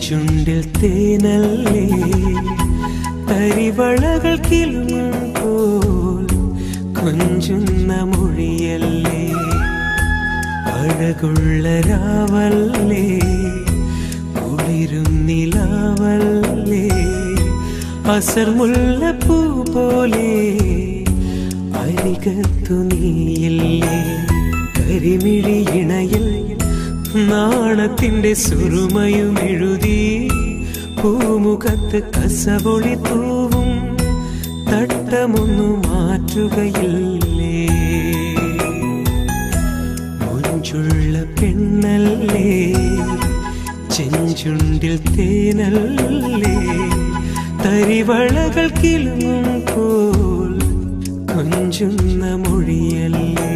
ചുണ്ടിൽ തേനല്ലേ തരിവളകൾ കിലുങ്ങുമ്പോൾ കൊഞ്ചുന്ന മൊഴിയല്ലേ അഴകുള്ള രാവല്ലേ കുളിരും നിലാവല്ലേ അസർ മുല്ലപ്പൂ പോലെ അരികത്തു നീയില്ലേ കരിമിഴി ഇണയിൽ നാണത്തിന്റെ സുറുമയും എഴുതി പൂമുഖത്ത് കസവൊളി തൂവും തട്ടമൊന്നു മാറ്റുകയില്ലേ മുഞ്ചുള്ള പെണ്ണല്ലേ ചെഞ്ചുണ്ടിൽ തേനല്ലേ തരിവളകൾ കിലുങ്ങുമ്പോൾ കൊഞ്ചുന്ന മൊഴിയല്ലേ